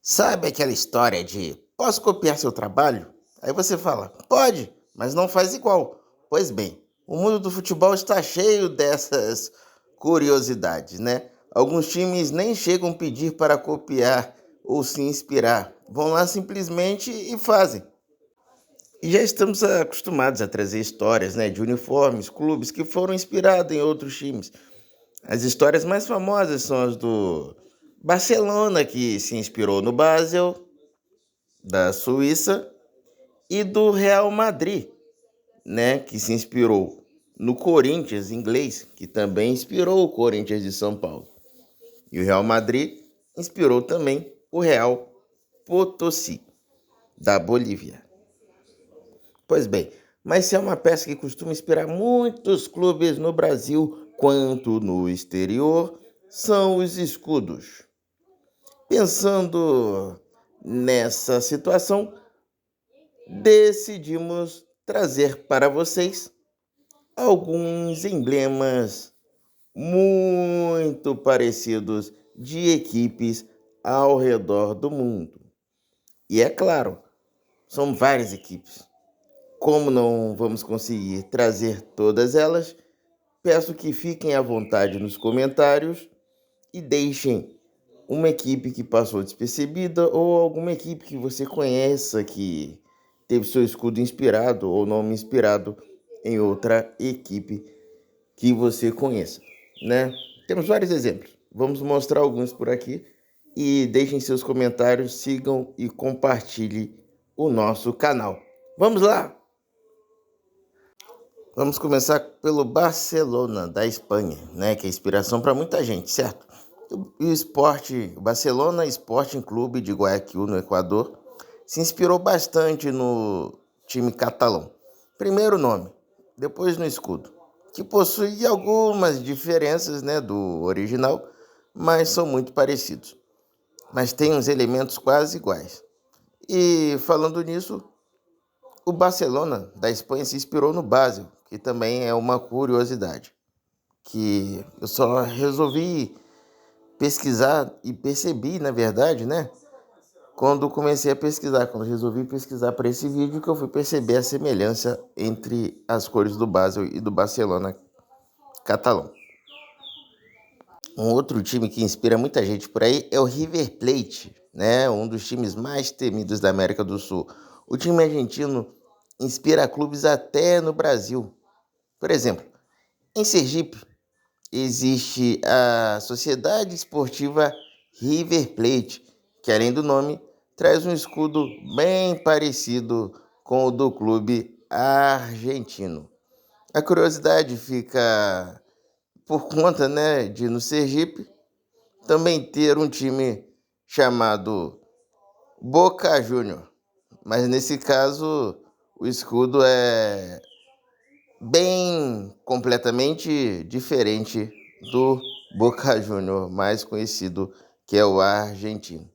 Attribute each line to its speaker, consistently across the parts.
Speaker 1: Sabe aquela história de posso copiar seu trabalho? Aí você fala, pode, mas não faz igual. Pois bem, o mundo do futebol está cheio dessas curiosidades, né? Alguns times nem chegam a pedir para copiar ou se inspirar. Vão lá simplesmente e fazem. E já estamos acostumados a trazer histórias, né, de uniformes, clubes que foram inspirados em outros times. As histórias mais famosas são as do Barcelona, que se inspirou no Basel, da Suíça, e do Real Madrid, né, que se inspirou no Corinthians inglês, que também inspirou o Corinthians de São Paulo. E o Real Madrid inspirou também o Real Potosí, da Bolívia. Pois bem, mas se é uma peça que costuma inspirar muitos clubes no Brasil quanto no exterior, são os escudos. Pensando nessa situação, decidimos trazer para vocês alguns emblemas muito parecidos de equipes ao redor do mundo. E é claro, são várias equipes. Como não vamos conseguir trazer todas elas, peço que fiquem à vontade nos comentários e deixem uma equipe que passou despercebida ou alguma equipe que você conheça que teve seu escudo inspirado ou nome inspirado em outra equipe que você conheça, né? Temos vários exemplos. Vamos mostrar alguns por aqui e deixem seus comentários, sigam e compartilhem o nosso canal. Vamos lá! Vamos começar pelo Barcelona, da Espanha, né? Que é inspiração para muita gente, certo? O Barcelona Sporting Clube de Guayaquil, no Equador, se inspirou bastante no time catalão. Primeiro nome, depois no escudo, que possui algumas diferenças, né, do original, mas são muito parecidos. Mas tem uns elementos quase iguais. E falando nisso, o Barcelona da Espanha se inspirou no Basel, que também é uma curiosidade, que eu só resolvi pesquisar e percebi, na verdade, né? Quando comecei a pesquisar, quando resolvi pesquisar para esse vídeo, que eu fui perceber a semelhança entre as cores do Basel e do Barcelona catalão. Um outro time que inspira muita gente por aí é o River Plate, né? Um dos times mais temidos da América do Sul. O time argentino inspira clubes até no Brasil. Por exemplo, em Sergipe existe a Sociedade Esportiva River Plate, que além do nome, traz um escudo bem parecido com o do clube argentino. A curiosidade fica por conta, né, de no Sergipe também ter um time chamado Boca Júnior, mas nesse caso o escudo é bem completamente diferente do Boca Júnior, mais conhecido que é o argentino,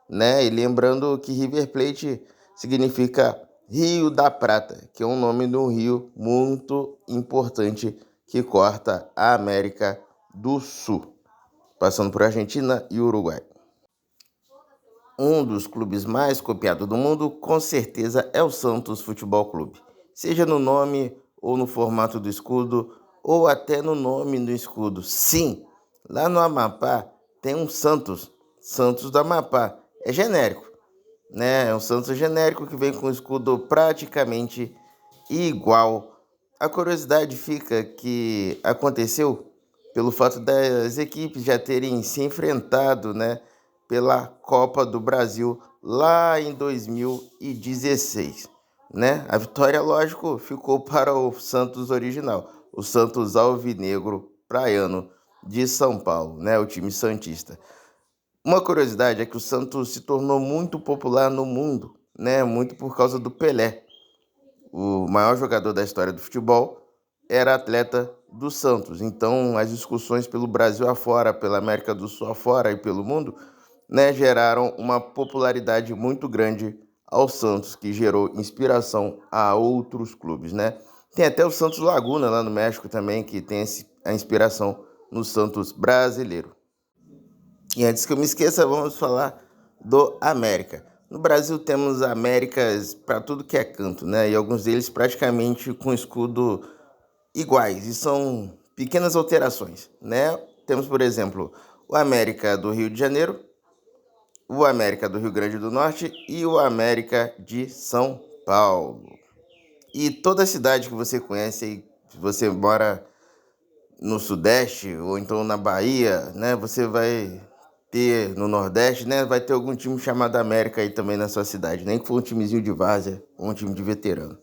Speaker 1: né? E lembrando que River Plate significa Rio da Prata, que é um nome de um rio muito importante que corta a América do Sul, passando por Argentina e Uruguai. Um dos clubes mais copiados do mundo, com certeza, é o Santos Futebol Clube. Seja no nome ou no formato do escudo, ou até no nome do escudo. Sim, lá no Amapá tem um Santos, Santos do Amapá. É genérico, né? É um Santos genérico que vem com o escudo praticamente igual. A curiosidade fica que aconteceu pelo fato das equipes já terem se enfrentado, né, pela Copa do Brasil lá em 2016, né? A vitória, lógico, ficou para o Santos original, o Santos Alvinegro Praiano de São Paulo, né, o time santista. Uma curiosidade é que o Santos se tornou muito popular no mundo, né, muito por causa do Pelé. O maior jogador da história do futebol era atleta do Santos. Então, as discussões pelo Brasil afora, pela América do Sul afora e pelo mundo, né, geraram uma popularidade muito grande ao Santos, que gerou inspiração a outros clubes, né? Tem até o Santos Laguna lá no México também, que tem a inspiração no Santos brasileiro. E antes que eu me esqueça, vamos falar do América. No Brasil temos Américas para tudo que é canto, né? E alguns deles praticamente com escudo iguais, e são pequenas alterações, né? Temos, por exemplo, o América do Rio de Janeiro, o América do Rio Grande do Norte e o América de São Paulo. E toda cidade que você conhece, se você mora no Sudeste ou então na Bahia, né? Você vai ter no Nordeste, né? Vai ter algum time chamado América aí também na sua cidade, nem que for um timezinho de várzea ou um time de veterano.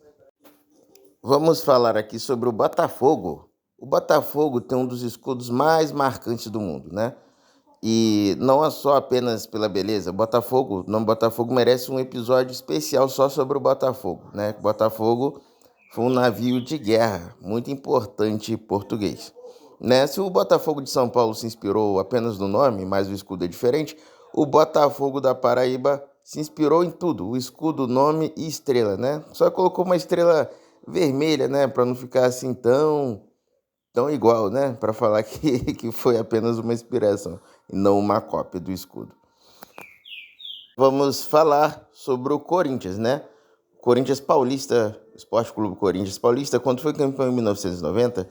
Speaker 1: Vamos falar aqui sobre o Botafogo. O Botafogo tem um dos escudos mais marcantes do mundo, né? E não é só apenas pela beleza. Botafogo, o nome Botafogo merece um episódio especial só sobre o Botafogo, né? Botafogo foi um navio de guerra muito importante português, né? Se o Botafogo de São Paulo se inspirou apenas no nome, mas o escudo é diferente, o Botafogo da Paraíba se inspirou em tudo, o escudo, nome e estrela, né? Só colocou uma estrela vermelha, né, para não ficar assim tão igual, né? Para falar que foi apenas uma inspiração e não uma cópia do escudo. Vamos falar sobre o Corinthians, né? Corinthians Paulista, Esporte Clube Corinthians Paulista, quando foi campeão em 1990,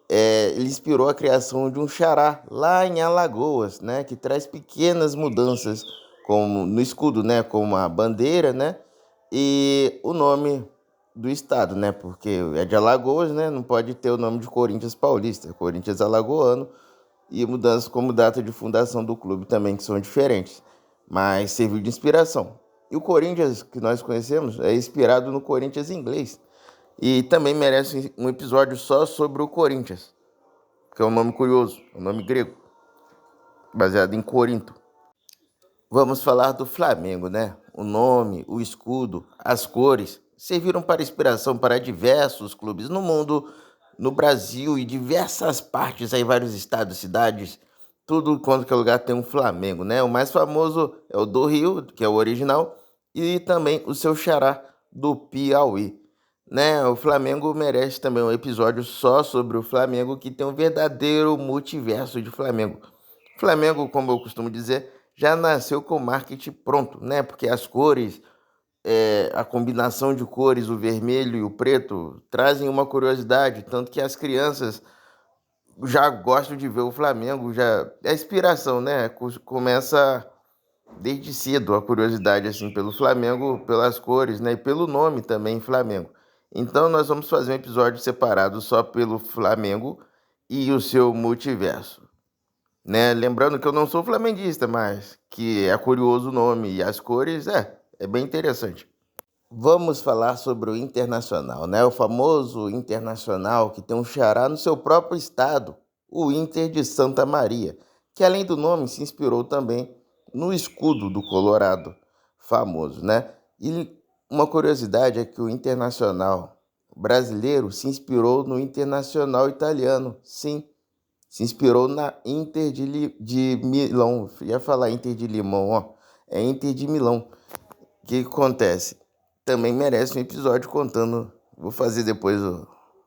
Speaker 1: ele inspirou a criação de um xará lá em Alagoas, né? Que traz pequenas mudanças como no escudo, né? Como a bandeira, né? E o nome do estado, né? Porque é de Alagoas, né? Não pode ter o nome de Corinthians Paulista, é Corinthians Alagoano, e mudanças como data de fundação do clube também, que são diferentes, mas serviu de inspiração. E o Corinthians que nós conhecemos é inspirado no Corinthians inglês, e também merece um episódio só sobre o Corinthians, que é um nome curioso, um nome grego, baseado em Corinto. Vamos falar do Flamengo, né? O nome, o escudo, as cores serviram para inspiração para diversos clubes no mundo, no Brasil e diversas partes aí, vários estados, cidades, tudo quanto é lugar tem um Flamengo, né? O mais famoso é o do Rio, que é o original, e também o seu xará do Piauí, né? O Flamengo merece também um episódio só sobre o Flamengo, que tem um verdadeiro multiverso de Flamengo. Flamengo, como eu costumo dizer, já nasceu com o marketing pronto, né? Porque as cores, a combinação de cores, o vermelho e o preto, trazem uma curiosidade, tanto que as crianças já gostam de ver o Flamengo, já é inspiração, né? Começa desde cedo a curiosidade assim pelo Flamengo, pelas cores, né? E pelo nome também, Flamengo. Então nós vamos fazer um episódio separado só pelo Flamengo e o seu multiverso, né? Lembrando que eu não sou flamenguista, mas que é curioso o nome e as cores, é bem interessante. Vamos falar sobre o Internacional, né? O famoso Internacional que tem um xará no seu próprio estado, o Inter de Santa Maria, que além do nome se inspirou também no escudo do Colorado, famoso, né? E uma curiosidade é que o Internacional brasileiro se inspirou no Internacional italiano, sim, se inspirou na Inter de Milão. Ia falar Inter de Limão, ó. É Inter de Milão. O que acontece? Também merece um episódio contando. Vou fazer depois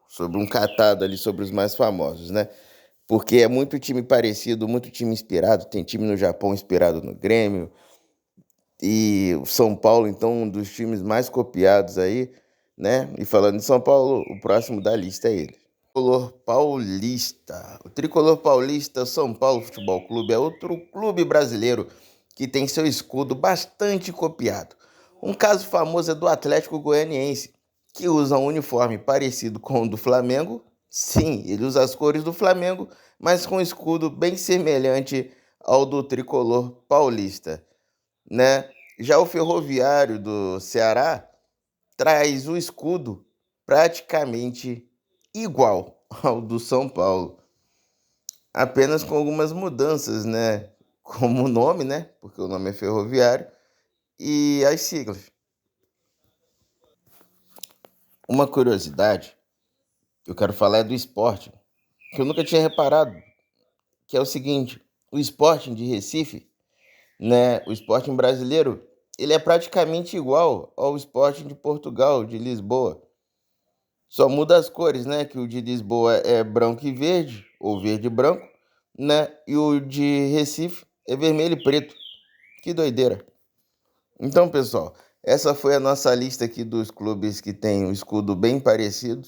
Speaker 1: sobre um catado ali sobre os mais famosos, né? Porque é muito time parecido, muito time inspirado. Tem time no Japão inspirado no Grêmio. E o São Paulo, então, um dos times mais copiados aí, né? E falando em São Paulo, o próximo da lista é ele. Tricolor Paulista. O Tricolor Paulista São Paulo Futebol Clube é outro clube brasileiro que tem seu escudo bastante copiado. Um caso famoso é do Atlético Goianiense, que usa um uniforme parecido com o do Flamengo. Sim, ele usa as cores do Flamengo, mas com um escudo bem semelhante ao do Tricolor Paulista, né? Já o Ferroviário do Ceará traz o escudo praticamente igual ao do São Paulo, apenas com algumas mudanças, né? Como o nome, né? Porque o nome é Ferroviário, e as siglas. Uma curiosidade que eu quero falar é do esporte, que eu nunca tinha reparado, que é o seguinte: o Sporting de Recife, né? O Sporting brasileiro, ele é praticamente igual ao Sporting de Portugal, de Lisboa. Só muda as cores, né? Que o de Lisboa é branco e verde, ou verde e branco, né? E o de Recife é vermelho e preto, Que doideira. Então, pessoal, essa foi a nossa lista aqui dos clubes que têm o escudo bem parecido.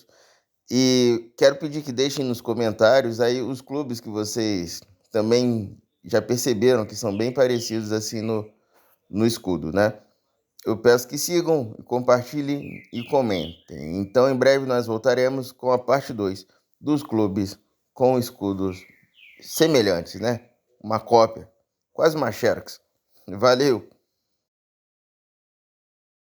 Speaker 1: E quero pedir que deixem nos comentários aí os clubes que vocês também já perceberam que são bem parecidos assim no escudo, né? Eu peço que sigam, compartilhem e comentem. Então, em breve nós voltaremos com a parte 2 dos clubes com escudos semelhantes, né? Uma cópia, quase uma Xerox. Valeu!